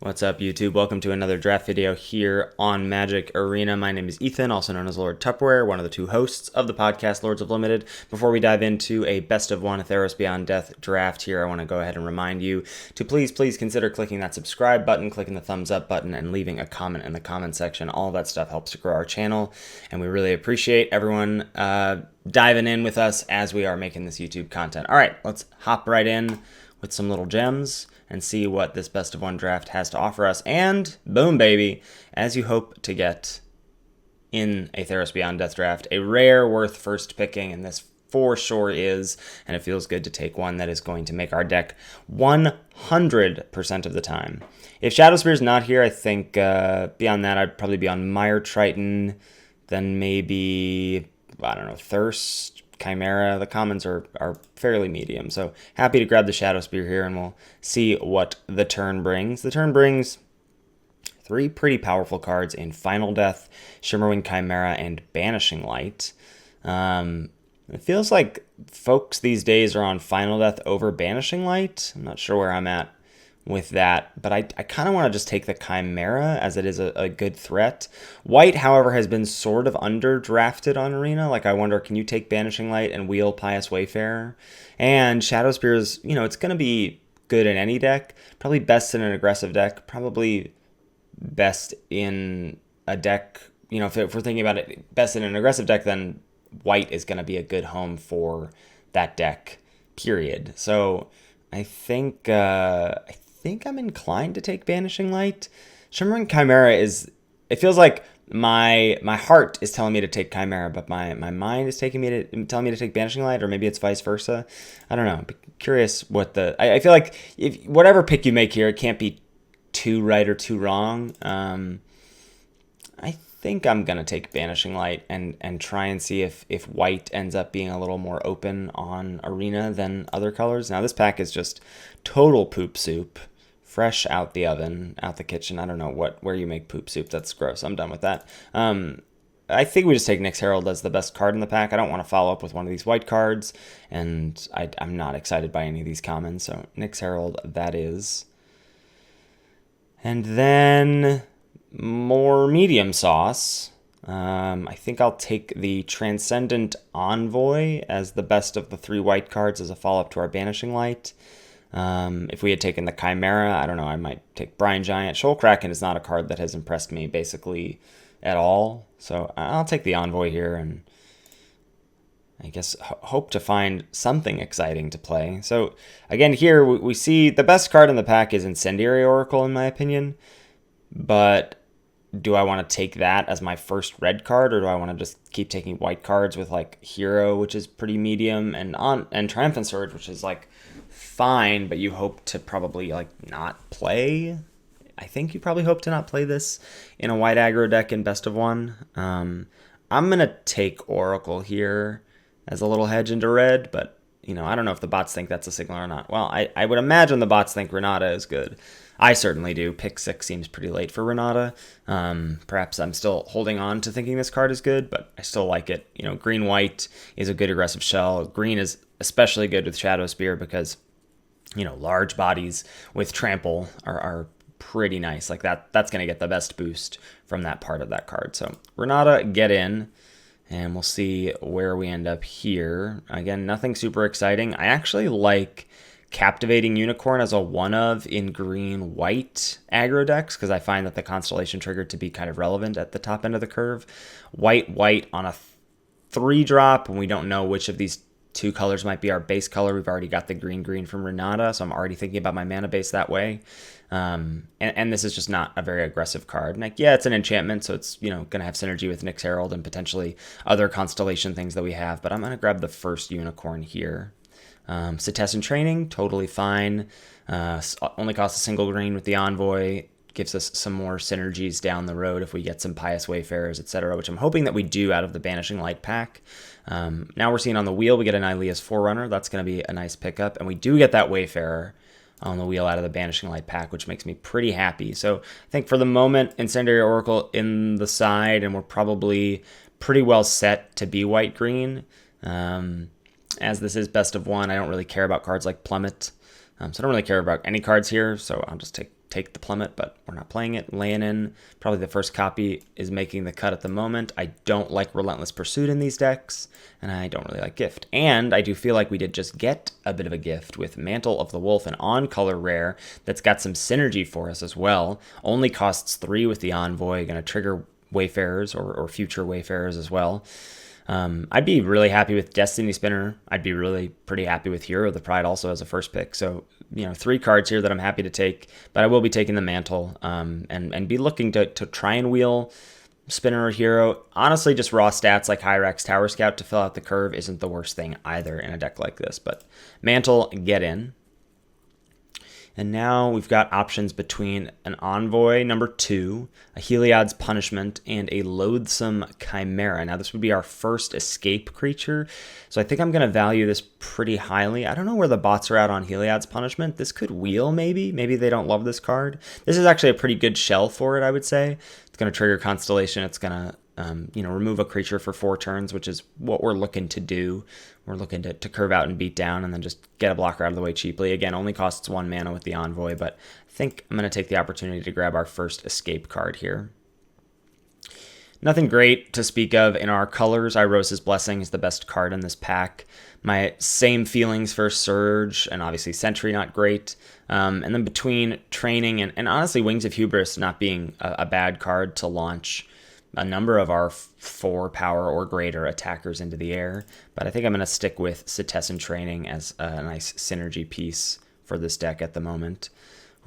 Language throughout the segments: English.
What's up, YouTube? Welcome to another draft video here on Magic Arena. My name is Ethan, also known as LordTupperware, one of the two hosts of the podcast Lords of Limited. Before we dive into a best of one Theros Beyond Death Draft here, I want to go ahead and remind you to please consider clicking that subscribe button, clicking the thumbs up button, and leaving a comment in the comment section. All that stuff helps to grow our channel, and we really appreciate everyone diving in with us as we are making this YouTube content. All right, let's hop right in with some little gems and see what this best of one draft has to offer us. And boom, baby, as you hope to get in a Theros Beyond Death Draft, a rare worth first picking, and this for sure is, and it feels good to take one that is going to make our deck 100% of the time. If Shadowspear is not here, I think beyond that, I'd probably be on Mire Triton, then maybe, I don't know, Thirst, Chimera. The commons are fairly medium, so happy to grab the Shadowspear here, and we'll see what the turn brings. The turn brings three pretty powerful cards in Final Death, Shimmerwing Chimera, and Banishing Light. It feels like folks these days are on Final Death over Banishing Light. I'm not sure where I'm at with that, but I kind of want to just take the Chimera as it is a good threat. White, however, has been sort of under-drafted on Arena. Like, I wonder, can you take Banishing Light and wheel Pious Wayfarer? And Shadowspear is, it's going to be good in any deck. Probably best in an aggressive deck. Probably best in a deck, if we're thinking about it, best in an aggressive deck, then White is going to be a good home for that deck, period. So I think I'm inclined to take Banishing Light. Shimmering Chimera it feels like my heart is telling me to take Chimera, but my mind is telling me to take Banishing Light, or maybe it's vice versa. I don't know. I'm curious what I feel like if whatever pick you make here, it can't be too right or too wrong. I think I'm gonna take Banishing Light and try and see if White ends up being a little more open on Arena than other colors. Now this pack is just total poop soup, fresh out the oven, out the kitchen. I don't know where you make poop soup. That's gross. I'm done with that. I think we just take Nyx Herald as the best card in the pack. I don't want to follow up with one of these white cards, and I'm not excited by any of these commons. So Nyx Herald, that is. And then more medium sauce. I think I'll take the Transcendent Envoy as the best of the three white cards as a follow-up to our Banishing Light. If we had taken the Chimera, I don't know, I might take Brine Giant. Shoal Kraken is not a card that has impressed me basically at all. So I'll take the Envoy here and I guess hope to find something exciting to play. So again, here we see the best card in the pack is Incendiary Oracle, in my opinion. But do I want to take that as my first red card, or do I want to just keep taking white cards with like Hero, which is pretty medium, and Triumphant Surge, which is like fine, but you hope to probably like not play? I think you probably hope to not play this in a white aggro deck in best of one. I'm gonna take Oracle here as a little hedge into red, but I don't know if the bots think that's a signal or not. Well, I would imagine the bots think Renata is good. I certainly do. Pick 6 seems pretty late for Renata. Perhaps I'm still holding on to thinking this card is good, but I still like it. Green-white is a good aggressive shell. Green is especially good with Shadowspear because, large bodies with trample are pretty nice. Like that's going to get the best boost from that part of that card. So Renata, get in. And we'll see where we end up here. Again, nothing super exciting. I actually like Captivating Unicorn as a one-of in green-white aggro decks because I find that the Constellation trigger to be kind of relevant at the top end of the curve. White on a 3-drop, and we don't know which of these two colors might be our base color. We've already got the green from Renata, so I'm already thinking about my mana base that way. And this is just not a very aggressive card. Like, yeah, it's an enchantment, so it's going to have synergy with Nyx Herald and potentially other Constellation things that we have. But I'm going to grab the first Unicorn here. Cetessan Training, totally fine. Only costs a single green with the Envoy. Gives us some more synergies down the road if we get some Pious Wayfarers, etc., which I'm hoping that we do out of the Banishing Light pack. Now we're seeing on the wheel, we get an Ilea's Forerunner. That's going to be a nice pickup. And we do get that Wayfarer on the wheel out of the Banishing Light pack, which makes me pretty happy. So I think for the moment, Incendiary Oracle in the side, and we're probably pretty well set to be white-green. As this is best of one, I don't really care about cards like Plummet. So I don't really care about any cards here, so I'll just take take the plummet, but we're not playing it. Laying in, probably the first copy is making the cut at the moment. I don't like Relentless Pursuit in these decks, and I don't really like Gift. And I do feel like we did just get a bit of a gift with Mantle of the Wolf, an on-color rare that's got some synergy for us as well. Only costs 3 with the Envoy, going to trigger Wayfarers or future Wayfarers as well. I'd be really happy with Destiny Spinner. I'd be really pretty happy with Hero of the Pride also as a first pick. So, 3 cards here that I'm happy to take, but I will be taking the Mantle and be looking to try and wheel Spinner or Hero. Honestly, just raw stats like Hyrax Tower Scout to fill out the curve isn't the worst thing either in a deck like this, but Mantle, get in. And now we've got options between an Envoy number 2, a Heliod's Punishment, and a Loathsome Chimera. Now this would be our first escape creature, so I think I'm going to value this pretty highly. I don't know where the bots are at on Heliod's Punishment. This could wheel maybe. Maybe they don't love this card. This is actually a pretty good shell for it, I would say. It's going to trigger Constellation. It's going to remove a creature for 4 turns, which is what we're looking to do. We're looking to curve out and beat down and then just get a blocker out of the way cheaply. Again, only costs 1 mana with the Envoy, but I think I'm going to take the opportunity to grab our first escape card here. Nothing great to speak of in our colors. Irosa's Blessing is the best card in this pack. My same feelings for Surge and obviously Sentry, not great. And then between Training and honestly Wings of Hubris not being a bad card to launch a number of our 4 power or greater attackers into the air, but I think I'm going to stick with Cetessan Training as a nice synergy piece for this deck at the moment.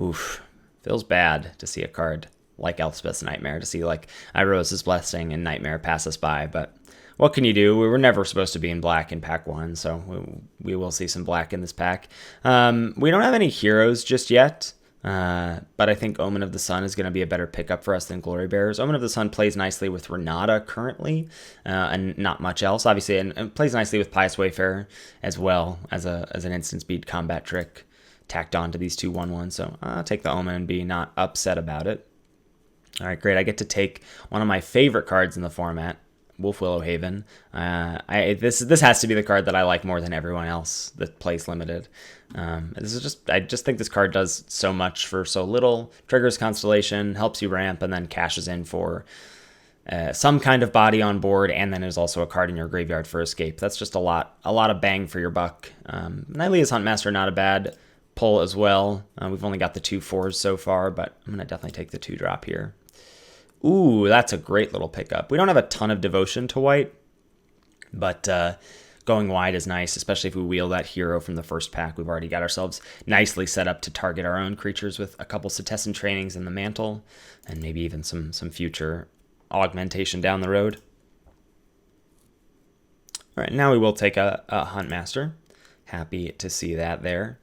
Oof, feels bad to see a card like Elspeth's Nightmare, to see like Irosa's Blessing and Nightmare pass us by, but what can you do? We were never supposed to be in black in pack 1, so we will see some black in this pack. We don't have any heroes just yet. But I think Omen of the Sun is going to be a better pickup for us than Glory Bearers. Omen of the Sun plays nicely with Renata currently, and not much else, obviously, and plays nicely with Pious Wayfarer as well as an instant speed combat trick tacked on to these 2 1/1. So I'll take the Omen and be not upset about it. All right, great. I get to take one of my favorite cards in the format, Wolf Willowhaven. This has to be the card that I like more than everyone else that plays limited. I just think this card does so much for so little. Triggers Constellation, helps you ramp, and then cashes in for some kind of body on board, and then there's also a card in your graveyard for escape. That's just a lot of bang for your buck. Nylea's Huntmaster, not a bad pull as well. We've only got the 2 4s so far, but I'm gonna definitely take the 2-drop here. Ooh, that's a great little pickup. We don't have a ton of devotion to white, but going wide is nice, especially if we wheel that hero from the first pack. We've already got ourselves nicely set up to target our own creatures with a couple Cetessan Trainings in the Mantle, and maybe even some future augmentation down the road. All right, now we will take a Huntmaster. Happy to see that there.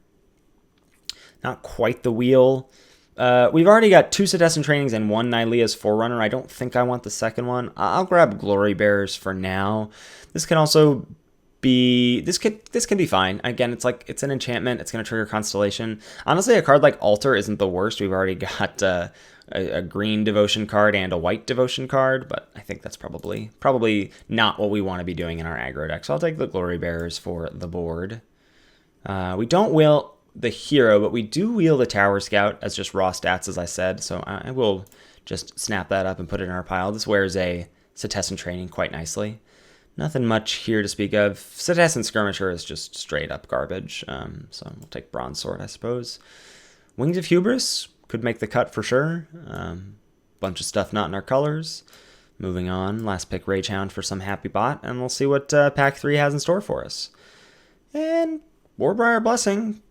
Not quite the wheel. We've already got 2 Cetessan Trainings and 1 Nylea's Forerunner. I don't think I want the second one. I'll grab Glory Bearers for now. This can also be... This can be fine. Again, it's an enchantment. It's going to trigger Constellation. Honestly, a card like Altar isn't the worst. We've already got a green devotion card and a white devotion card, but I think that's probably not what we want to be doing in our aggro deck. So I'll take the Glory Bearers for the board. We don't wheel the hero, but we do wheel the Tower Scout as just raw stats, as I said, so I will just snap that up and put it in our pile. This wears a Cetessan Training quite nicely. Nothing much here to speak of. Cetessan Skirmisher is just straight up garbage, so we'll take Bronze Sword, I suppose. Wings of Hubris could make the cut for sure. Bunch of stuff not in our colors. Moving on, last pick Ragehound for some happy bot, and we'll see what pack 3 has in store for us. And Warbriar Blessing,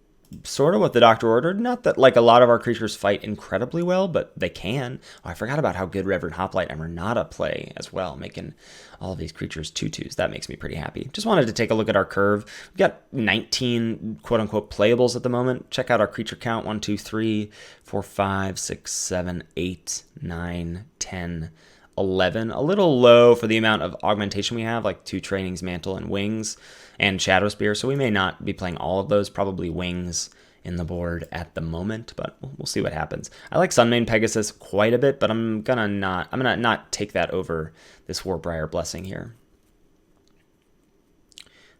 sort of what the doctor ordered. Not that like a lot of our creatures fight incredibly well, but they can. Oh, I forgot about how good Reverend Hoplite and Renata play as well, making all of these creatures 2/2s. That makes me pretty happy. Just wanted to take a look at our curve. We've got 19 quote-unquote playables at the moment. Check out our creature count. 1, 2, 3, 4, 5, 6, 7, 8, 9, 10, 11. A little low for the amount of augmentation we have, like 2 Trainings, Mantle, and Wings, and Shadowspear, so we may not be playing all of those, probably Wings in the board at the moment, but we'll see what happens. I like Sunmane Pegasus quite a bit, but I'm gonna not take that over this Warbriar Blessing here.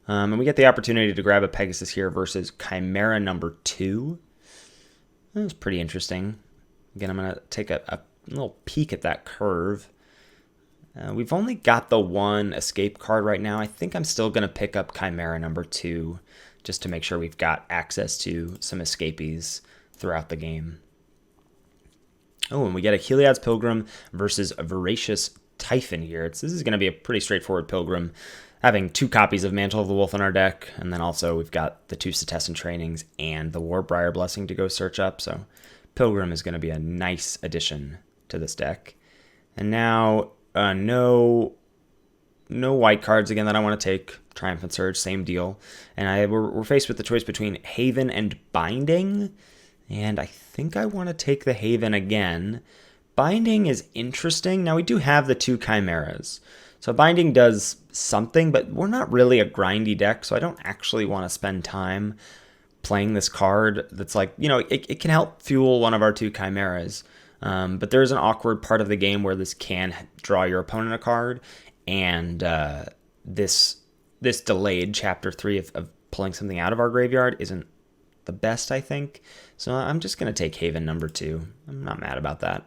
And we get the opportunity to grab a Pegasus here versus Chimera number 2. That was pretty interesting. Again, I'm going to take a little peek at that curve. We've only got the one escape card right now. I think I'm still going to pick up Chimera number 2 just to make sure we've got access to some escapees throughout the game. Oh, and we get a Heliod's Pilgrim versus a Voracious Typhon here. This is going to be a pretty straightforward Pilgrim, having 2 copies of Mantle of the Wolf in our deck, and then also we've got the 2 Setessan Trainings and the Warbriar Blessing to go search up, so Pilgrim is going to be a nice addition to this deck. And now, no white cards again that I want to take. Triumphant Surge, same deal. And we're faced with the choice between Haven and Binding, and I think I want to take the Haven again. Binding is interesting. Now, we do have the 2 Chimeras, so Binding does something, but we're not really a grindy deck, so I don't actually want to spend time playing this card that's like, it can help fuel one of our 2 Chimeras. But there's an awkward part of the game where this can draw your opponent a card, and this delayed Chapter 3 of pulling something out of our graveyard isn't the best, I think. So I'm just going to take Haven number 2. I'm not mad about that.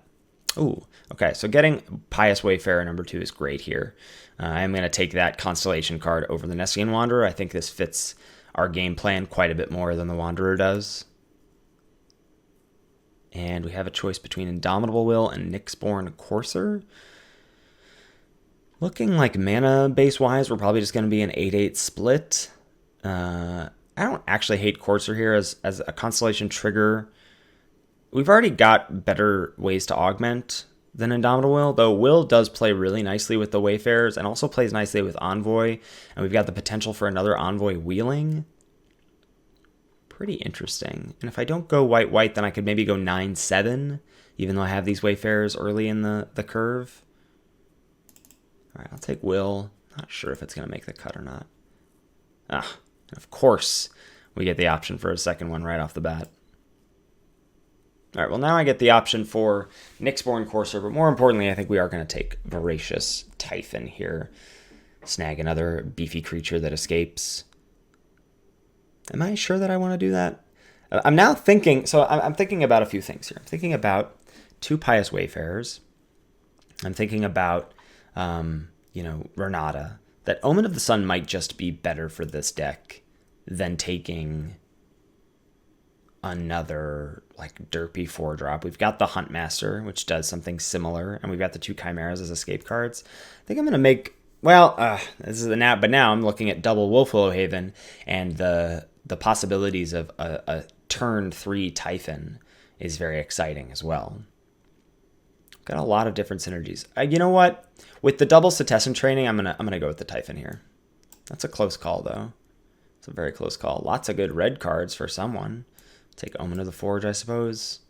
Ooh, okay, so getting Pious Wayfarer number 2 is great here. I'm going to take that Constellation card over the Nessian Wanderer. I think this fits our game plan quite a bit more than the Wanderer does. And we have a choice between Indomitable Will and Nyxborn Courser. Looking like mana base-wise, we're probably just going to be an 8-8 split. I don't actually hate Courser here as a Constellation trigger. We've already got better ways to augment than Indomitable Will, though Will does play really nicely with the Wayfarers and also plays nicely with Envoy, and we've got the potential for another Envoy wheeling. Pretty interesting. And if I don't go white-white, then I could maybe go 9-7, even though I have these Wayfarers early in the curve. All right, I'll take Will. Not sure if it's going to make the cut or not. Of course, we get the option for a second one right off the bat. All right, well, now I get the option for Nyxborn Courser, but more importantly, I think we are going to take Voracious Typhon here. Snag another beefy creature that escapes. Am I sure that I want to do that? I'm now thinking, so I'm thinking about a few things here. I'm thinking about 2 Pious Wayfarers. I'm thinking about, Renata. That Omen of the Sun might just be better for this deck than taking another like derpy 4-drop. We've got the Huntmaster, which does something similar, and we've got the 2 Chimeras as escape cards. I think I'm going to make, this is the nap, but now I'm looking at double Wolfwillow Haven, and the possibilities of a turn 3 Typhon is very exciting as well. Got a lot of different synergies. You know what? With the double Setessan training, I'm gonna go with the Typhon here. That's a close call, though. It's a very close call. Lots of good red cards for someone. Take Omen of the Forge, I suppose.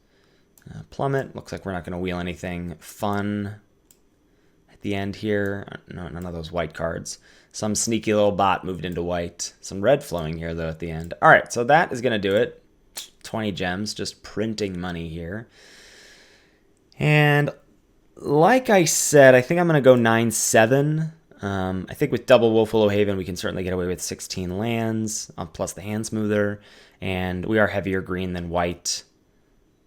Plummet. Looks like we're not going to wheel anything fun at the end here. No, none of those white cards. Some sneaky little bot moved into white. Some red flowing here, though, at the end. All right, so that is going to do it. 20 gems, just printing money here. And like I said, I think I'm going to go 9-7. I think with double Wolfwillow Haven, we can certainly get away with 16 lands, plus the hand smoother, and we are heavier green than white.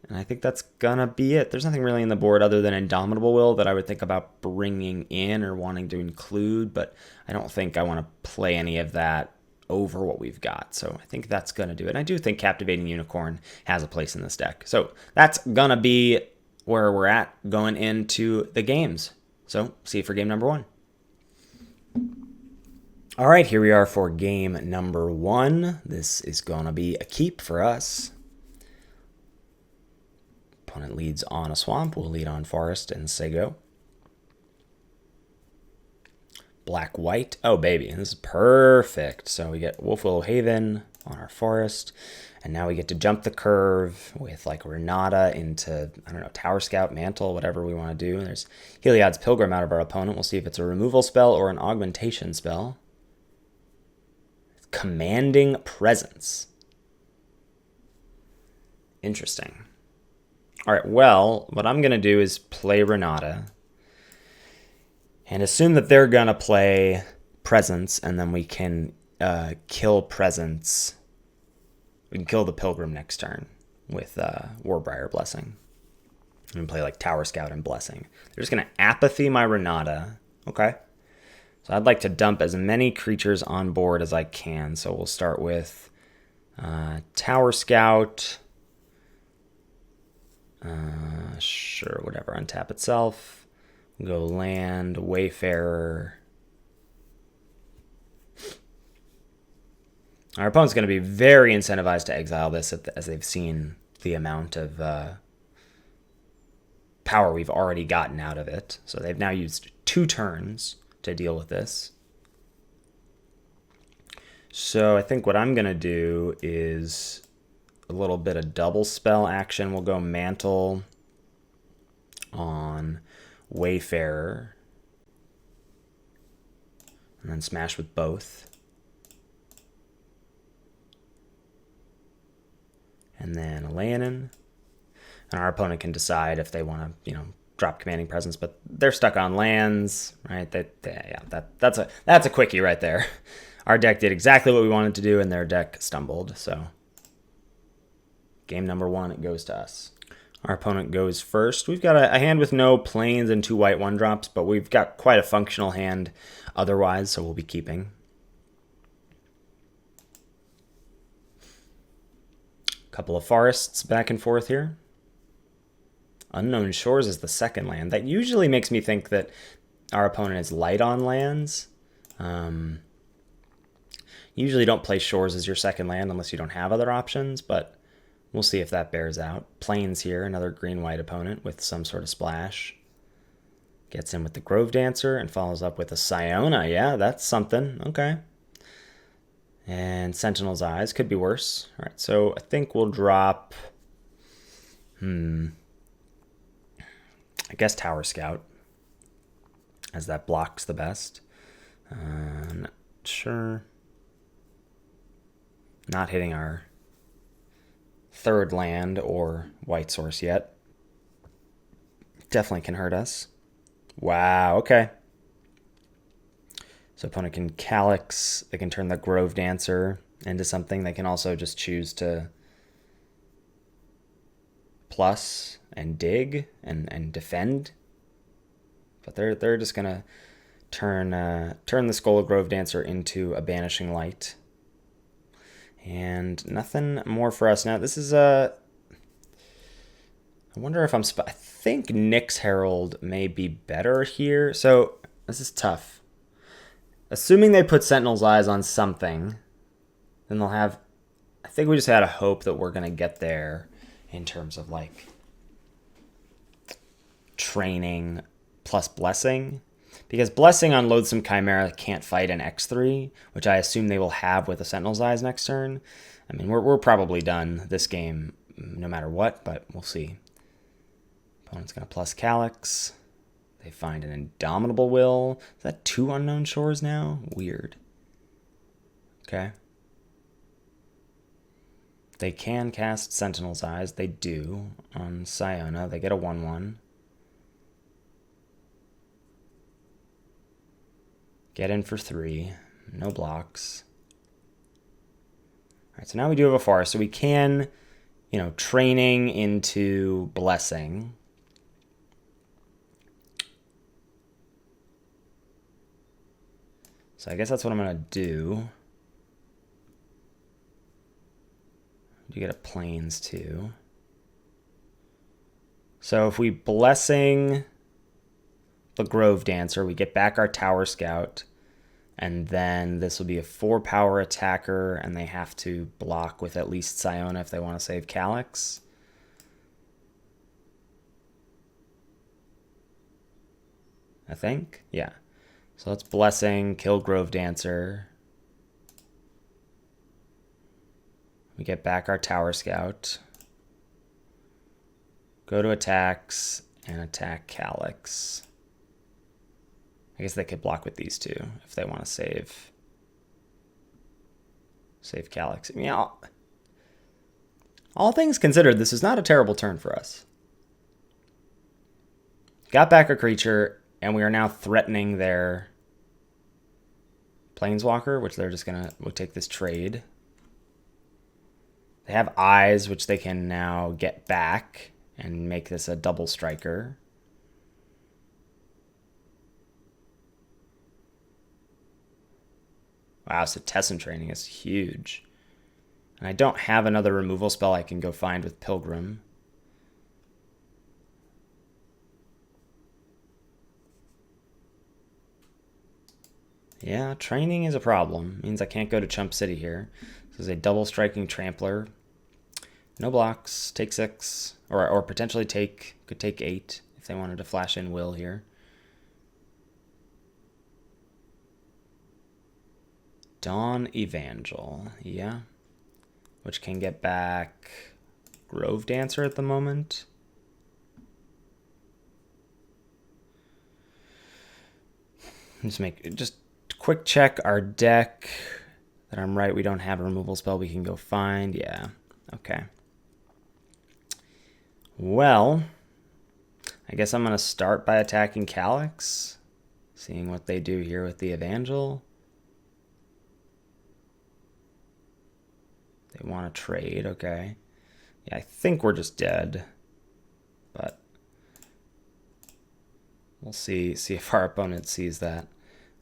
And I think that's going to be it. There's nothing really in the board other than Indomitable Will that I would think about bringing in or wanting to include, but I don't think I want to play any of that over what we've got. So I think that's going to do it. And I do think Captivating Unicorn has a place in this deck. So that's going to be where we're at going into the games. So see you for game number 1. All right, here we are for game number 1. This is going to be a keep for us. Opponent leads on a swamp. We'll lead on forest and say go. Black-white. Oh, baby, this is perfect. So we get Wolfwillow Haven on our forest. And now we get to jump the curve with like Renata into, I don't know, Tower Scout, Mantle, whatever we want to do. And there's Heliod's Pilgrim out of our opponent. We'll see if it's a removal spell or an augmentation spell. Commanding Presence. Interesting. All right, well, what I'm going to do is play Renata and assume that they're going to play Presence, and then we can kill Presence. We can kill the Pilgrim next turn with Warbriar Blessing. I'm going to play like Tower Scout and Blessing. They're just going to Apathy my Renata. Okay. So I'd like to dump as many creatures on board as I can. So we'll start with Tower Scout. Sure, whatever. Untap itself. Go land, Wayfarer. Our opponent's going to be very incentivized to exile this as they've seen the amount of power we've already gotten out of it. So they've now used 2 turns to deal with this. So I think what I'm going to do is a little bit of double spell action. We'll go Mantle on Wayfarer. And then smash with both. And then a Leonin. And our opponent can decide if they want to, drop Commanding Presence, but they're stuck on lands, right? That's a quickie right there. Our deck did exactly what we wanted to do, and their deck stumbled. So game number 1, it goes to us. Our opponent goes first. We've got a hand with no plains and 2 white 1-drops, but we've got quite a functional hand otherwise, so we'll be keeping. Couple of forests back and forth here. Unknown Shores is the second land. That usually makes me think that our opponent is light on lands. Usually don't play Shores as your second land unless you don't have other options, but we'll see if that bears out. Plains here, another green-white opponent with some sort of splash. Gets in with the Grove Dancer and follows up with a Siona. Yeah, that's something. Okay. And Sentinel's Eyes could be worse. All right, so I think we'll drop... I guess Tower Scout, as that blocks the best. Not sure. Not hitting our 3rd land or white source yet. Definitely can hurt us. Wow, okay. So opponent can Calyx. They can turn the Grove Dancer into something. They can also just choose to plus and dig and defend. But they're just gonna turn the Skull of Grove Dancer into a Banishing Light. And nothing more for us now. This is I wonder if I think Nyx Herald may be better here. So this is tough. Assuming they put Sentinel's Eyes on something, then they'll have... I think we just had a hope that we're going to get there in terms of, like, training plus Blessing. Because Blessing on Loathsome Chimera can't fight an X3, which I assume they will have with the Sentinel's Eyes next turn. I mean, we're probably done this game no matter what, but we'll see. Opponent's going to plus Calyx. They find an Indomitable Will. Is that 2 Unknown Shores now? Weird. Okay. They can cast Sentinel's Eyes. They do on Siona. They get a 1/1. Get in for 3. No blocks. All right, so now we do have a forest. So we can, training into Blessing. So I guess that's what I'm going to do. You get a Plains too. So if we Blessing the Grove Dancer, we get back our Tower Scout, and then this will be a 4-power attacker, and they have to block with at least Siona if they want to save Calyx. I think, yeah. So let's Blessing, kill Grove Dancer. We get back our Tower Scout. Go to attacks and attack Calyx. I guess they could block with these 2 if they want to save Calyx. I mean, all things considered, this is not a terrible turn for us. Got back a creature, and we are now threatening their Planeswalker, which they're just we'll take this trade. They have Eyes, which they can now get back and make this a double striker. Wow, Cetessan Training is huge. And I don't have another removal spell I can go find with Pilgrim. Yeah, training is a problem. Means I can't go to Chump City here. This is a double striking Trampler. No blocks. Take 6. Or potentially could take 8 if they wanted to flash in Will here. Dawn Evangel. Yeah. Which can get back Grove Dancer at the moment. Just quick check our deck that I'm right. We don't have a removal spell we can go find. Yeah. Okay. Well, I guess I'm going to start by attacking Calyx, seeing what they do here with the Evangel. They want to trade, okay. Yeah, I think we're just dead, but we'll see if our opponent sees that.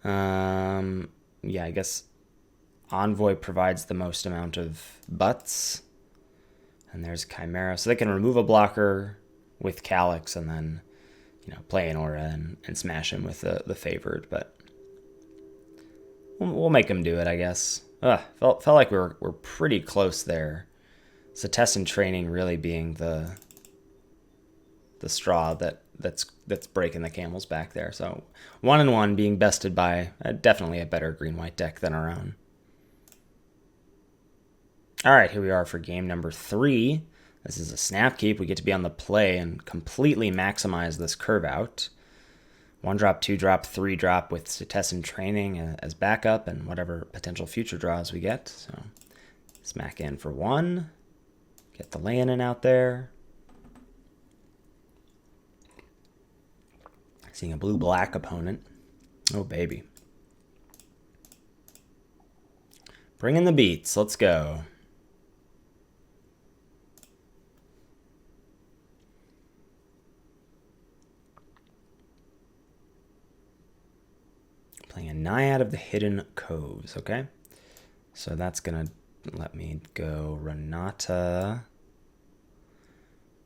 Yeah, I guess Envoy provides the most amount of butts. And there's Chimera. So they can remove a blocker with Calyx and then, play an Aura and smash him with the favored. But we'll make him do it, I guess. Felt like we're pretty close there. Cetessan Training really being the straw that's breaking the camel's back there. So 1-1 being bested by definitely a better green-white deck than our own. All right, here we are for game number 3. This is a snap keep. We get to be on the play and completely maximize this curve out. 1-drop, 2-drop, 3-drop with Cetessan Training as backup and whatever potential future draws we get. So smack in for 1. Get the Leonin out there. Seeing a blue-black opponent. Oh, baby. Bring in the beats. Let's go. Playing a Naiad of the Hidden Coves, okay? So that's going to let me go Renata,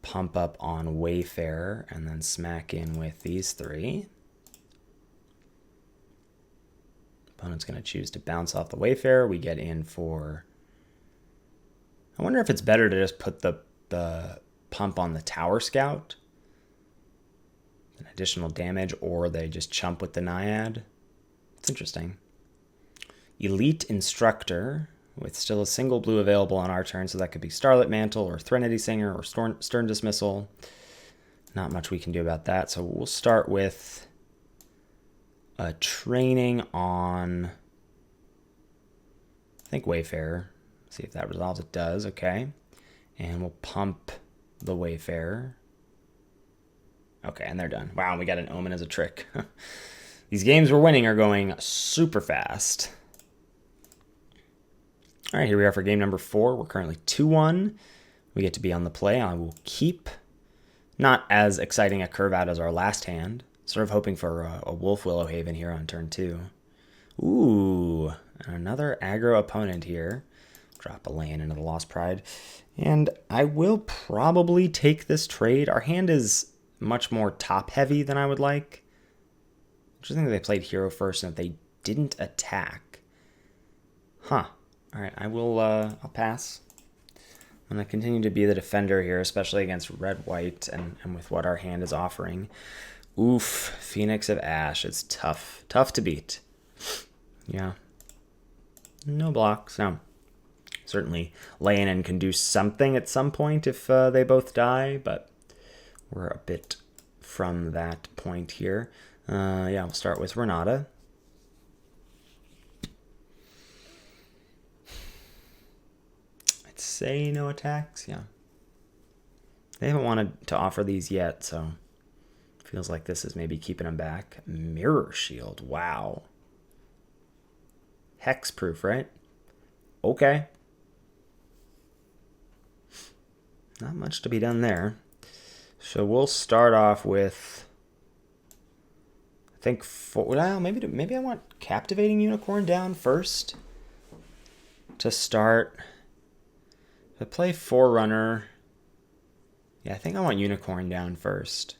pump up on Wayfarer, and then smack in with these 3. Opponent's going to choose to bounce off the Wayfarer. We get in for... I wonder if it's better to just put the pump on the Tower Scout. An additional damage, or they just chump with the Naiad. It's interesting. Elite Instructor, with still a single blue available on our turn, so that could be Starlit Mantle or Threnody Singer or Stern Dismissal. Not much we can do about that, so we'll start with a training on, I think, Wayfarer. See if that resolves. It does, okay. And we'll pump the Wayfarer. Okay, and they're done. Wow, we got an Omen as a trick. These games we're winning are going super fast. All right, here we are for game number 4. We're currently 2-1. We get to be on the play. I will keep. Not as exciting a curve out as our last hand. Sort of hoping for a Wolf Willowhaven here on turn 2. Ooh, another aggro opponent here. Drop a land into the Lost Pride. And I will probably take this trade. Our hand is much more top-heavy than I would like. Interesting that they played hero first and that they didn't attack. Huh. All right, I'll pass. I'm going to continue to be the defender here, especially against red-white and with what our hand is offering. Oof, Phoenix of Ash. It's tough. Tough to beat. Yeah. No blocks. No. Certainly Leonin can do something at some point if they both die, but we're a bit from that point here. Yeah, we'll start with Renata. I'd say no attacks, yeah. They haven't wanted to offer these yet, so feels like this is maybe keeping them back. Mirror Shield, wow. Hexproof, right? Okay. Not much to be done there. So we'll start off with, I think, well, maybe I want Captivating Unicorn down first to start. If I play Forerunner, yeah, I think I want Unicorn down first.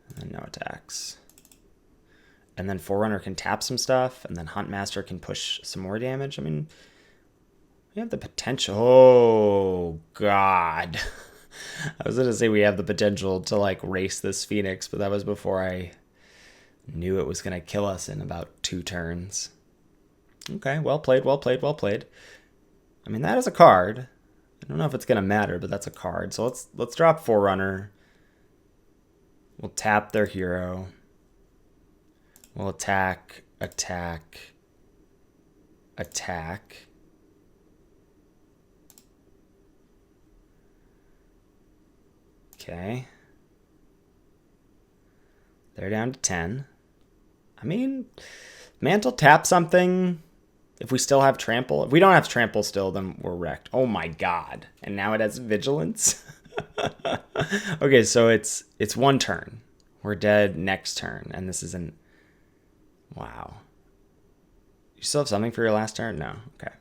And then no attacks. And then Forerunner can tap some stuff, and then Huntmaster can push some more damage. I mean, we have the potential. Oh, God. I was going to say we have the potential to, like, race this Phoenix, but that was before I knew it was going to kill us in about 2 turns. Okay, well played, well played, well played. I mean, that is a card. I don't know if it's going to matter, but that's a card. So let's drop Forerunner. We'll tap their hero. We'll attack, attack, attack. Okay. They're down to 10. I mean, Mantle tap something. If we still have Trample. If we don't have Trample still, then we're wrecked. Oh my God. And now it has Vigilance. Okay, so it's 1 turn. We're dead next turn. And this isn't... Wow. You still have something for your last turn? No. Okay.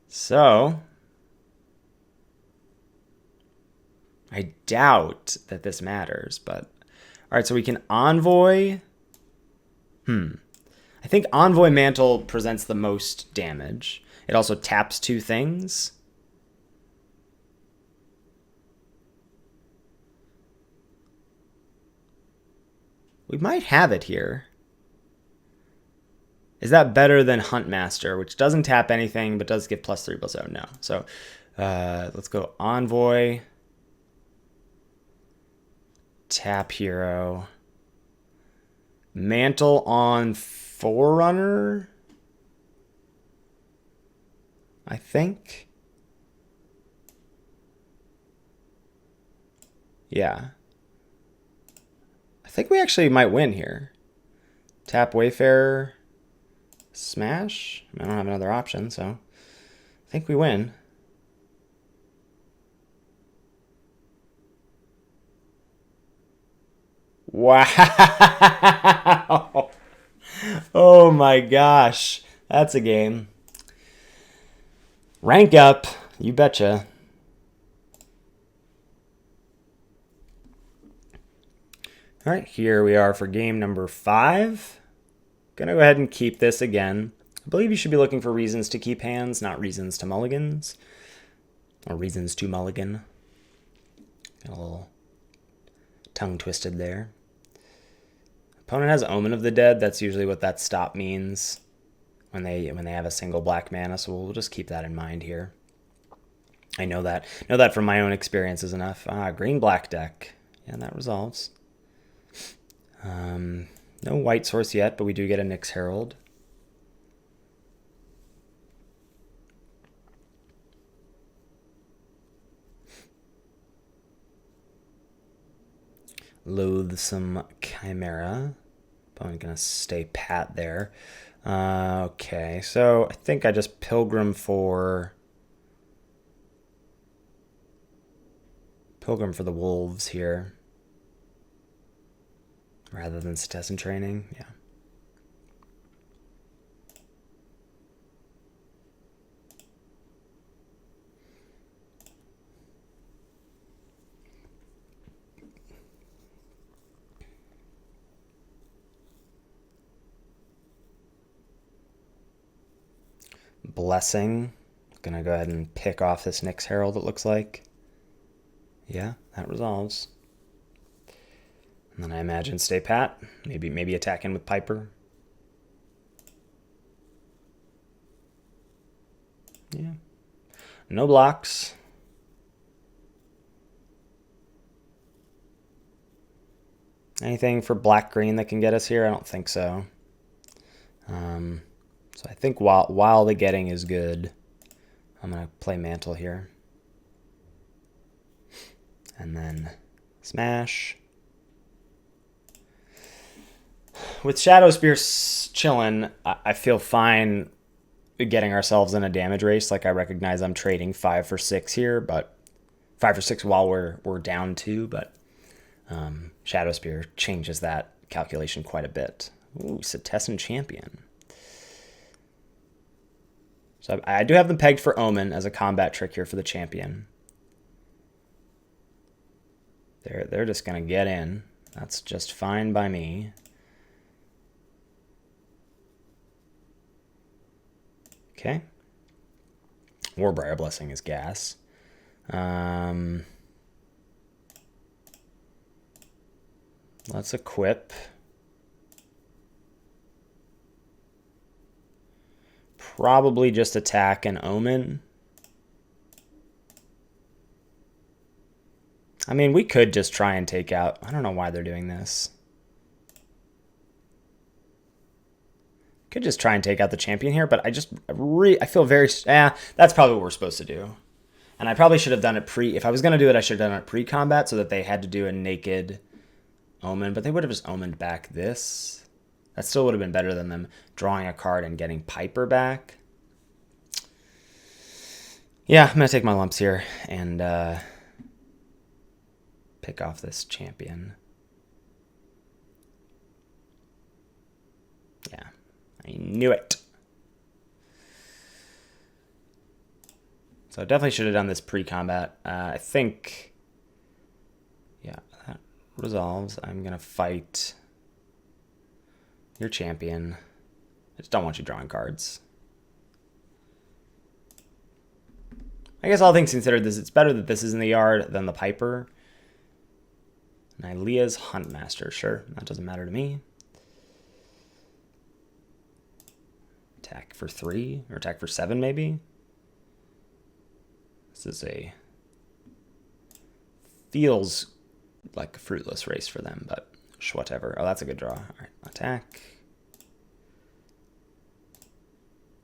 So... I doubt that this matters, but... Alright, so we can Envoy... I think Envoy Mantle presents the most damage. It also taps 2 things. We might have it here. Is that better than Huntmaster, which doesn't tap anything, but does give +3/+0? No. So let's go Envoy. Tap hero. Mantle on Forerunner, I think. Yeah. I think we actually might win here. Tap Wayfarer, smash. I don't have another option, so I think we win. Wow. Oh my gosh. That's a game. Rank up. You betcha. All right, here we are for game number 5. Gonna go ahead and keep this again. I believe you should be looking for reasons to keep hands, not reasons to mulligans. Or reasons to mulligan. Got a little tongue twisted there. Opponent has Omen of the Dead. That's usually what that stop means when they have a single black mana, so we'll just keep that in mind here. I know that from my own experience is enough. Green-black deck. Yeah, that resolves. No white source yet, but we do get a Nyx Herald. Loathsome Chimera. Probably gonna stay pat there. Okay, so I think I just Pilgrim for the Wolves here, rather than Citizen Training. Yeah. Blessing. Gonna go ahead and pick off this Nyx Herald, it looks like. Yeah, that resolves. And then I imagine stay pat. Maybe attack in with Piper. Yeah. No blocks. Anything for black-green that can get us here? I don't think so. So I think while the getting is good, I'm going to play Mantle here. And then smash. With Shadowspear chilling, I feel fine getting ourselves in a damage race. Like, I recognize I'm trading 5 for 6 here, but 5 or 6 while we're down 2, but Shadowspear changes that calculation quite a bit. Ooh, Setessan Champion. So I do have them pegged for Omen as a combat trick here for the champion. They're just going to get in. That's just fine by me. Okay. Warbriar Blessing is gas. Let's equip. Probably just attack an Omen. I mean, we could just try and take out... I don't know why they're doing this. Could just try and take out the champion here, but I feel very... that's probably what we're supposed to do. And I probably should have done it pre... If I was going to do it, I should have done it pre-combat so that they had to do a naked Omen. But they would have just Omened back this. That still would have been better than them drawing a card and getting Piper back. Yeah, I'm going to take my lumps here and pick off this champion. Yeah, I knew it. So I definitely should have done this pre-combat. I think, yeah, that resolves. I'm going to fight your champion. I just don't want you drawing cards. I guess all things considered, it's better that this is in the yard than the Piper. Nylea's Huntmaster. Sure, that doesn't matter to me. Attack for 3, or attack for 7 maybe. This is feels like a fruitless race for them, but whatever. Oh, that's a good draw. All right, attack.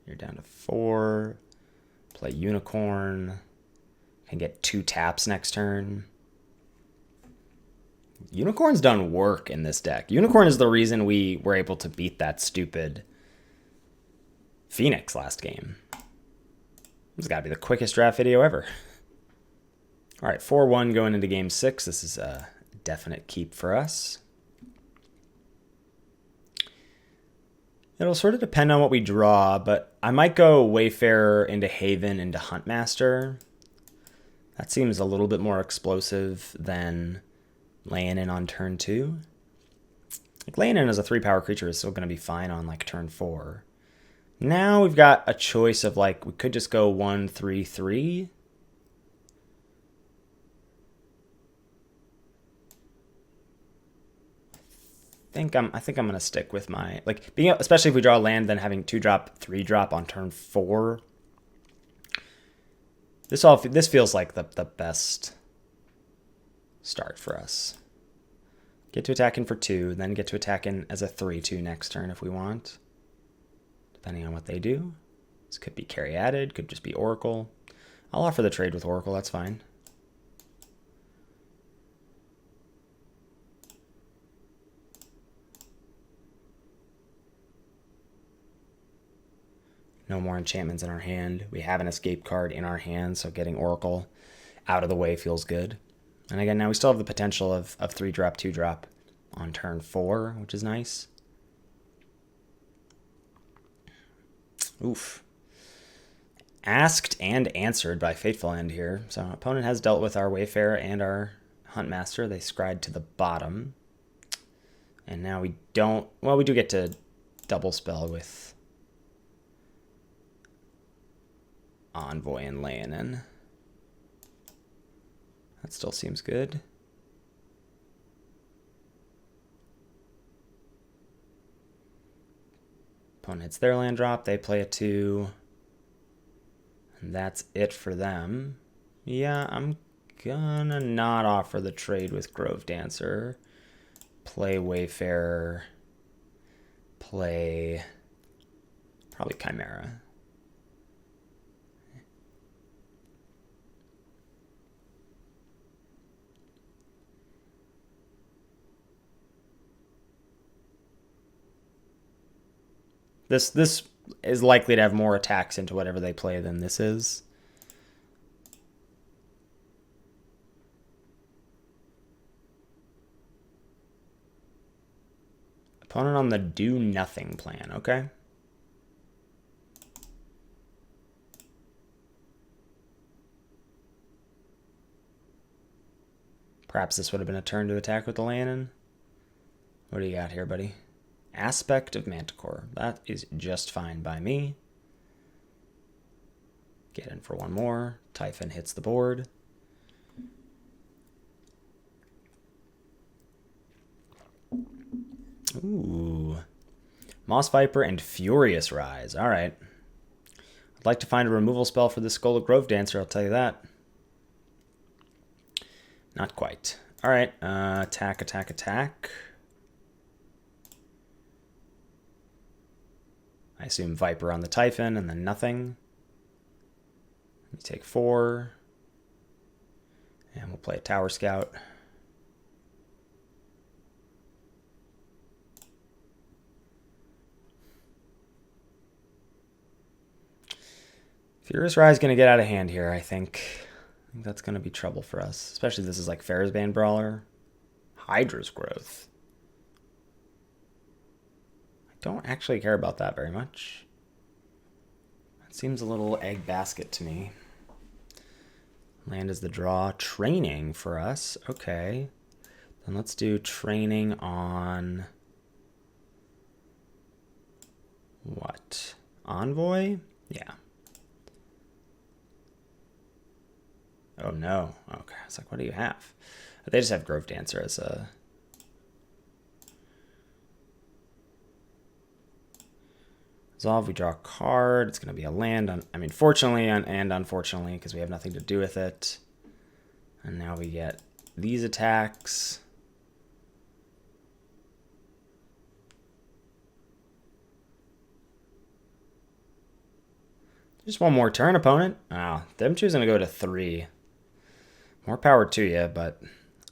You're down to 4. Play Unicorn. Can get 2 taps next turn. Unicorn's done work in this deck. Unicorn is the reason we were able to beat that stupid Phoenix last game. This has got to be the quickest draft video ever. All right, 4-1 going into game 6. This is a definite keep for us. It'll sort of depend on what we draw, but I might go Wayfarer into Haven into Huntmaster. That seems a little bit more explosive than laying in on turn 2. Like laying in as a 3-power creature is still going to be fine on like turn 4. Now we've got a choice of like, we could just go 1-3-3. I think I'm gonna stick with my being, especially if we draw a land, then having 2-drop, 3-drop on turn 4. This feels like the best start for us. Get to attack in for 2, then get to attack in as a 3/2 next turn if we want, depending on what they do. This could be carry added, could just be Oracle. I'll offer the trade with Oracle. That's fine. No more enchantments in our hand. We have an escape card in our hand, so getting Oracle out of the way feels good. And again, now we still have the potential of 3-drop, 2-drop on turn 4, which is nice. Oof. Asked and answered by Fateful End here. So opponent has dealt with our Wayfarer and our Huntmaster. They scryed to the bottom. And now we don't... Well, we do get to double spell with Envoy and Leonin. That still seems good. Opponent hits their land drop. They play a 2. And that's it for them. Yeah, I'm gonna not offer the trade with Grove Dancer. Play Wayfarer. Play probably Chimera. This is likely to have more attacks into whatever they play than this is. Opponent on the do nothing plan, okay. Perhaps this would have been a turn to attack with the land. What do you got here, buddy? Aspect of Manticore. That is just fine by me. Get in for one more. Typhon hits the board. Ooh. Moss Viper and Furious Rise. All right. I'd like to find a removal spell for the Skull of Grove Dancer, I'll tell you that. Not quite. All right. Attack, attack, attack. I assume Viper on the Typhon and then nothing. You take 4. And we'll play a Tower Scout. Furious Rise is going to get out of hand here, I think. I think that's going to be trouble for us. Especially this is like Theros Beyond Brawler. Hydra's Growth. I don't actually care about that very much. It seems a little egg basket to me. Land is the draw. Training for us. Okay. Then let's do training on... what? Envoy? Yeah. Oh no. Okay. It's like, what do you have? They just have Grove Dancer as a... resolve. We draw a card. It's going to be a land. I mean, fortunately and unfortunately, because we have nothing to do with it. And now we get these attacks. Just one more turn, opponent. Wow. Them choosing to go to 3. More power to you, but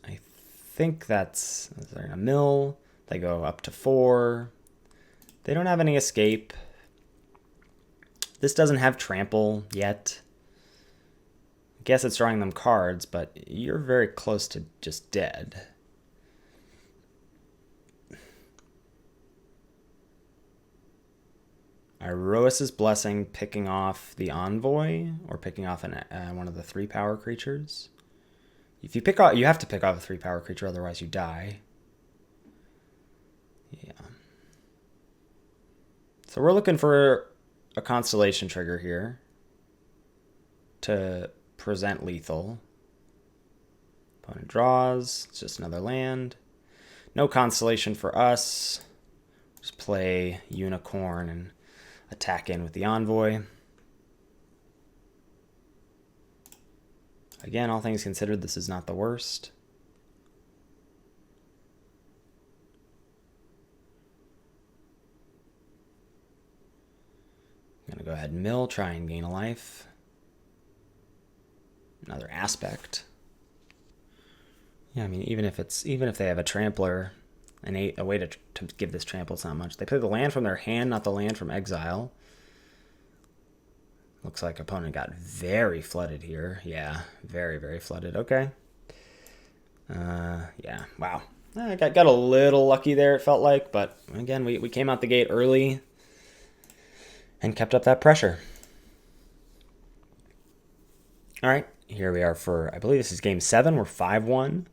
I think that's... they're in a mill. They go up to 4. They don't have any escape. This doesn't have trample yet. I guess it's drawing them cards, but you're very close to just dead. Iroas's Blessing picking off the Envoy, or picking off one of the 3 power creatures. If you pick off, you have to pick off a 3 power creature, otherwise you die. Yeah. So we're looking for a Constellation trigger here to present lethal. Opponent draws. It's just another land. No Constellation for us. Just play Unicorn and attack in with the Envoy. Again, all things considered, this is not the worst. I'm going to go ahead and mill, try and gain a life. Another aspect. Yeah, I mean, even if they have a trampler, a way to give this trample, it's not much. They play the land from their hand, not the land from exile. Looks like opponent got very flooded here. Yeah, very, very flooded. Okay. Yeah, wow. I got a little lucky there, it felt like. But, again, we came out the gate early and kept up that pressure. All right, here we are for, I believe this is game 7. We're 5-1.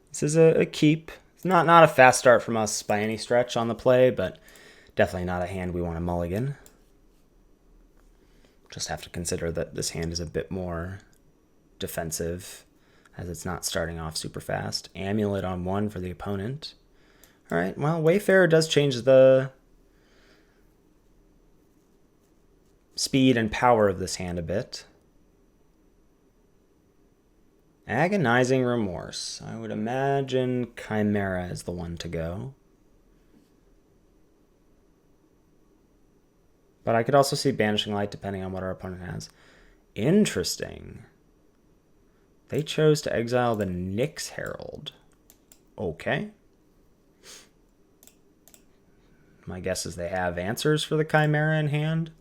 This is a keep. It's not a fast start from us by any stretch on the play, but definitely not a hand we want to mulligan. Just have to consider that this hand is a bit more defensive, as it's not starting off super fast. Amulet on 1 for the opponent. All right, well, Wayfarer does change the speed and power of this hand a bit. Agonizing Remorse. I would imagine Chimera is the one to go. But I could also see Banishing Light depending on what our opponent has. Interesting. They chose to exile the Nyx Herald. Okay. My guess is they have answers for the Chimera in hand.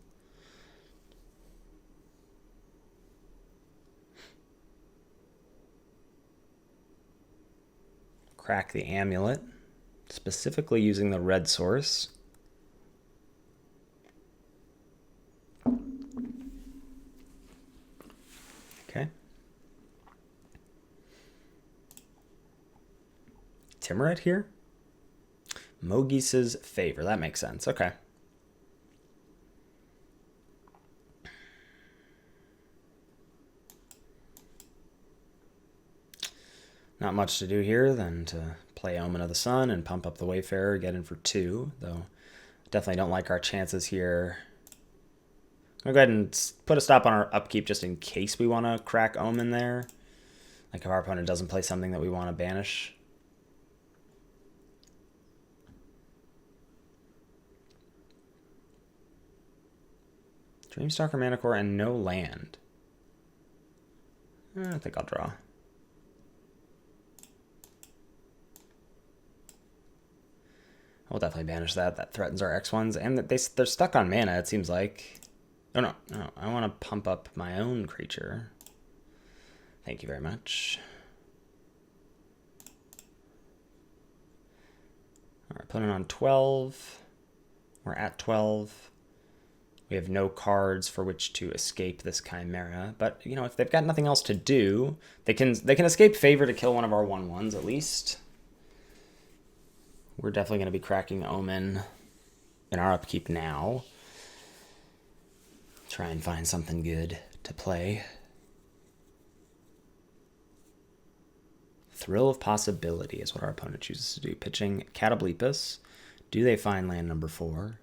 Crack the Amulet. specifically using the red source. Okay. Timurit here? Mogis's Favor. That makes sense. Okay. Not much to do here than to play Omen of the Sun and pump up the Wayfarer, get in for 2, though definitely don't like our chances here. I'm going to go ahead and put a stop on our upkeep just in case we want to crack Omen there. Like if our opponent doesn't play something that we want to banish. Dreamstalker, Manicore, and no land. I think I'll draw. I'll definitely banish that. That threatens our X1s. And they're stuck on mana, it seems like. Oh, no. I want to pump up my own creature. Thank you very much. All right, putting on 12. We're at 12. We have no cards for which to escape this Chimera. But, you know, if they've got nothing else to do, they can escape Favor to kill one of our 1/1s at least. We're definitely going to be cracking Omen in our upkeep now. Try and find something good to play. Thrill of Possibility is what our opponent chooses to do. Pitching Catoblepus. Do they find land number 4?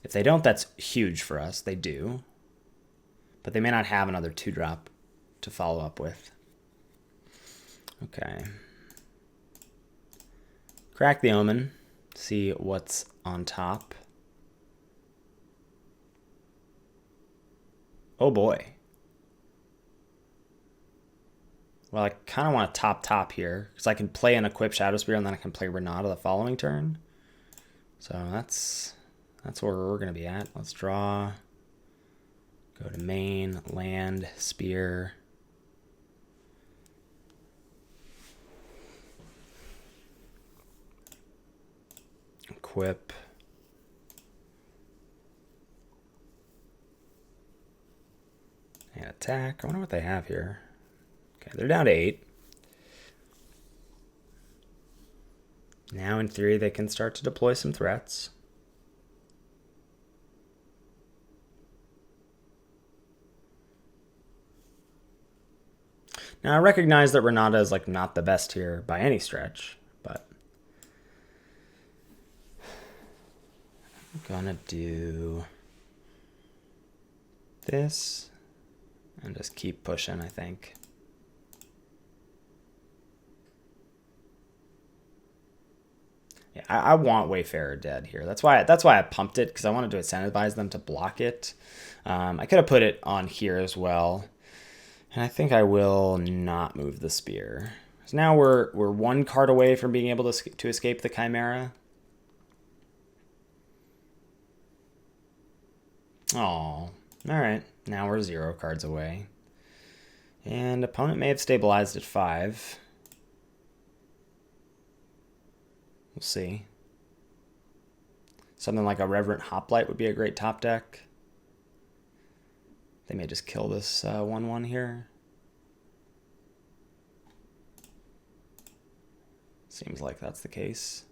If they don't, that's huge for us. They do. But they may not have another 2-drop to follow up with. Okay. Crack the Omen. See what's on top. Oh boy. Well, I kind of want to top here. Because I can play an Equip Shadowspear and then I can play Renata the following turn. So that's where we're going to be at. Let's draw. Go to main, land, spear. Equip. And attack. I wonder what they have here. Okay, they're down to 8. Now, in theory, they can start to deploy some threats. Now, I recognize that Renata is like not the best here by any stretch, but I'm gonna do this and just keep pushing, I think. Yeah, I want Wayfarer dead here. That's why I pumped it, because I wanted to incentivize them to block it. I could have put it on here as well. And I think I will not move the spear. So now we're 1 card away from being able to escape the Chimera. Oh, all right. Now we're 0 cards away. And opponent may have stabilized at 5. We'll see. Something like a Reverent Hoplite would be a great top deck. They may just kill this 1/1 here. Seems like that's the case.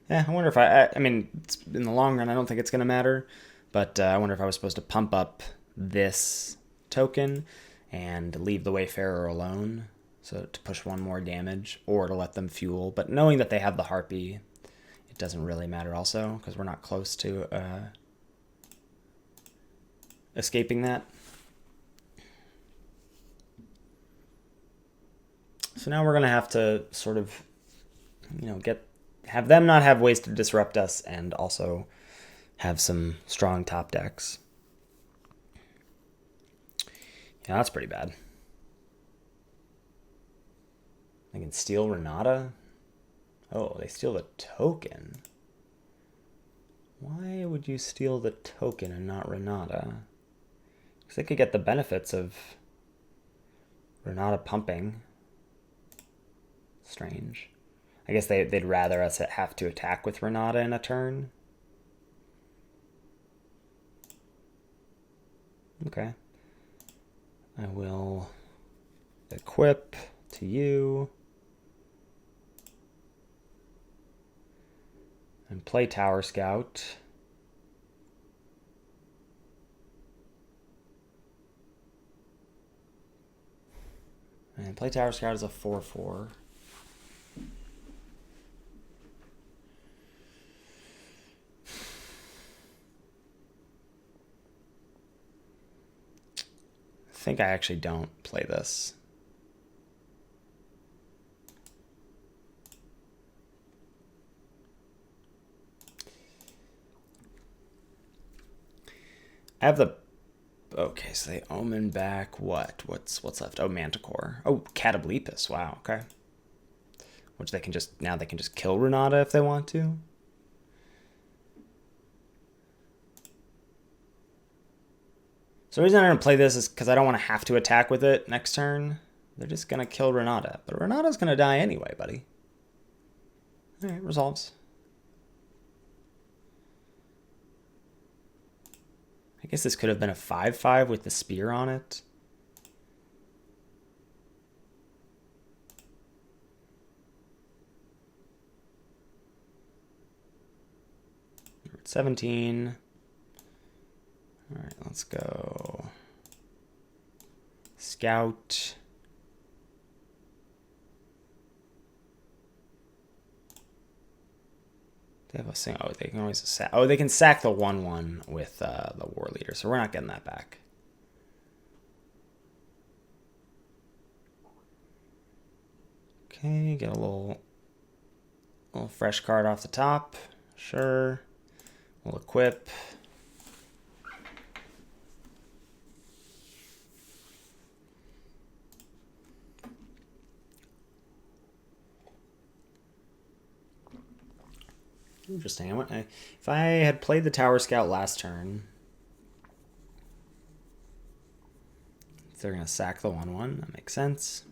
Yeah, I wonder if I mean, in the long run, I don't think it's going to matter. But I wonder if I was supposed to pump up this token and leave the Wayfarer alone. So to push 1 more damage, or to let them fuel. But knowing that they have the Harpy, it doesn't really matter also, because we're not close to escaping that. So now we're going to have to sort of, you know, have them not have ways to disrupt us and also have some strong top decks. Yeah, that's pretty bad. They can steal Renata. Oh, they steal the token. Why would you steal the token and not Renata? Because they could get the benefits of Renata pumping. Strange. I guess they'd rather us have to attack with Renata in a turn. Okay. I will equip to you. And play Tower Scout. And play Tower Scout as a 4/4. I think I actually don't play this. I have the... Okay, so they omen back what? What's left? Oh, Manticore. Oh, Catoblepus. Wow, okay. Which they can just... Now they can just kill Renata if they want to. So the reason I'm going to play this is because I don't want to have to attack with it next turn. They're just going to kill Renata. But Renata's going to die anyway, buddy. Alright, resolves. I guess this could have been a 5/5 with the spear on it. 17. All right, let's go. Scout. They have a single. Oh, they can always sack. Oh, they can sack the 1/1 with the war leader, so we're not getting that back. Okay, get a little fresh card off the top. Sure. We'll equip. Interesting. If I had played the Tower Scout last turn, they're going to sack the 1/1. That makes sense.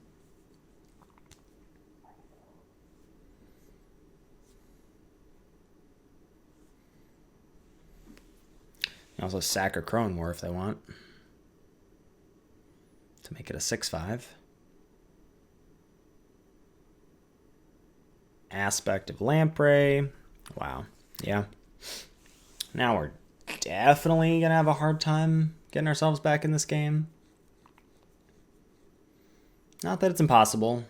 Also sack or Crone War if they want to make it a 6/5. Aspect of Lamprey. Wow. Yeah. Now we're definitely going to have a hard time getting ourselves back in this game. Not that it's impossible,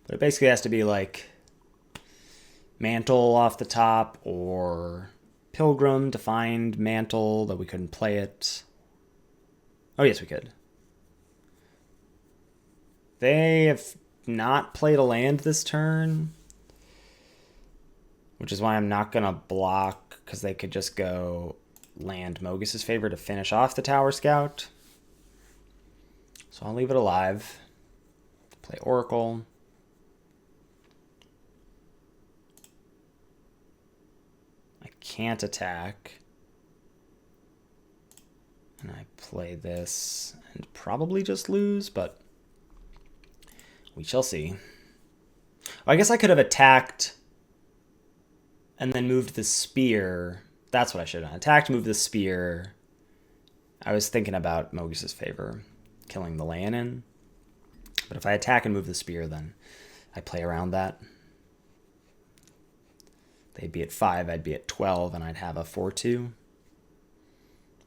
but it basically has to be like Mantle off the top or Pilgrim to find Mantle, that we couldn't play it. Oh, yes, we could. They have not played a land this turn, which is why I'm not going to block, because they could just go land Mogus's Favor to finish off the Tower Scout. So I'll leave it alive. Play Oracle. I can't attack. And I play this and probably just lose, but we shall see. I guess I could have attacked and then moved the spear. That's what I should have done. Attacked, moved the spear. I was thinking about Mogus's Favor, killing the Leonin. But if I attack and move the spear, then I play around that. They'd be at 5, I'd be at 12, and I'd have a 4/2,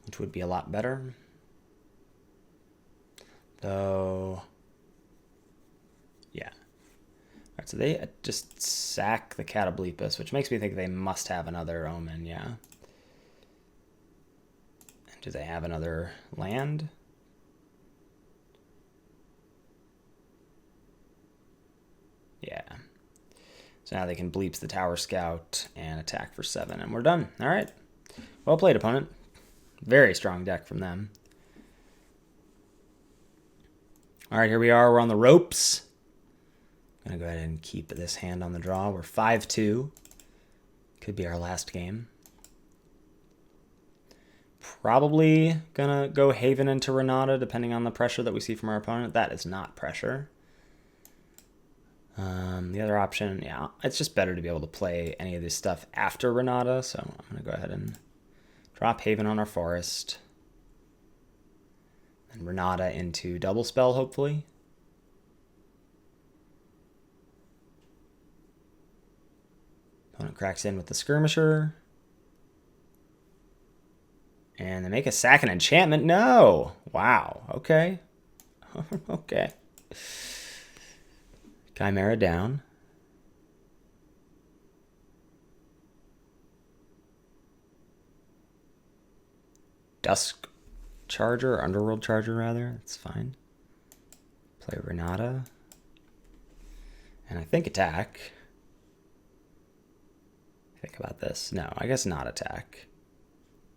which would be a lot better. Though, yeah. All right, so they just sack the Catoblepus, which makes me think they must have another Omen, yeah. And do they have another land? Yeah. So now they can bleeps the Tower Scout and attack for 7, and we're done. All right. Well played, opponent. Very strong deck from them. All right, here we are. We're on the ropes. I'm going to go ahead and keep this hand on the draw. We're 5-2. Could be our last game. probably gonna go Haven into Renata, depending on the pressure that we see from our opponent. That is not pressure. The other option, yeah, it's just better to be able to play any of this stuff after Renata, so I'm gonna go ahead and drop Haven on our forest. And Renata into double spell, hopefully. Opponent cracks in with the Skirmisher. And they make a sack and enchantment. No! Wow. Okay. Okay. Chimera down. Dusk Charger, or Underworld Charger, rather. That's fine. Play Renata. And I think attack. Think about this. No, I guess not attack.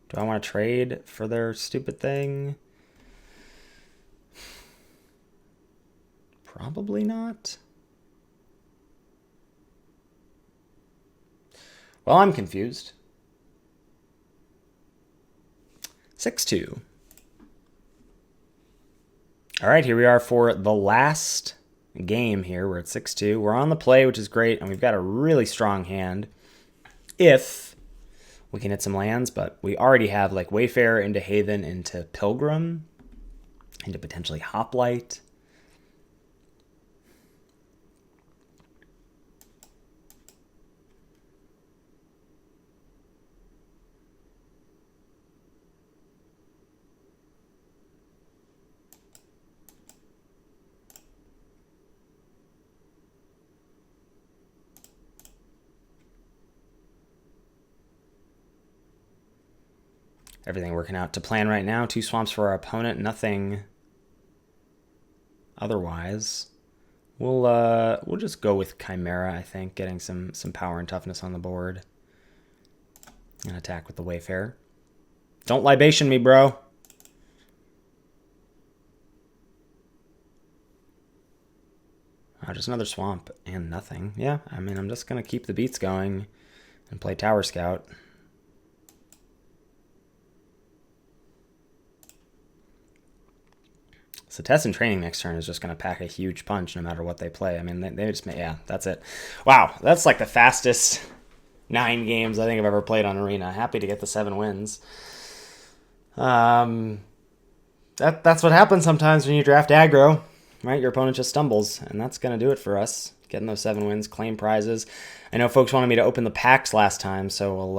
Do I want to trade for their stupid thing? Probably not. Well, I'm confused. 6-2. All right, here we are for the last game here. We're at 6-2. We're on the play, which is great, and we've got a really strong hand if we can hit some lands, but we already have like Wayfarer into Haven, into Pilgrim, into potentially Hoplite. Everything working out to plan right now. 2 swamps for our opponent. Nothing otherwise. We'll just go with Chimera, I think, getting some power and toughness on the board. And attack with the Wayfarer. Don't libation me, bro. Oh, just another swamp and nothing. Yeah, I mean, I'm just going to keep the beats going and play Tower Scout. So Test and Training next turn is just going to pack a huge punch no matter what they play. I mean, they just, yeah, that's it. Wow, that's like the fastest 9 games I think I've ever played on Arena. Happy to get the 7 wins. That's what happens sometimes when you draft aggro, right? Your opponent just stumbles, and that's going to do it for us. Getting those 7 wins, claim prizes. I know folks wanted me to open the packs last time, so we'll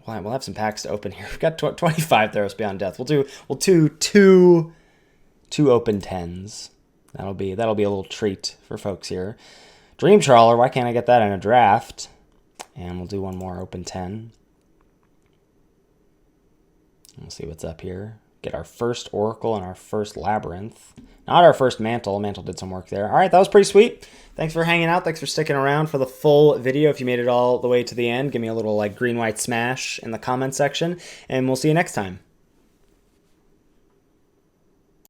have some packs to open here. We've got 25 Theros Beyond Death. We'll do two open 10s. That'll be a little treat for folks here. Dream Trawler, why can't I get that in a draft? And we'll do one more open 10. We'll see what's up here. Get our first Oracle and our first Labyrinth. Not our first Mantle. Mantle did some work there. All right, that was pretty sweet. Thanks for hanging out. Thanks for sticking around for the full video. If you made it all the way to the end, give me a little like green-white smash in the comment section, and we'll see you next time.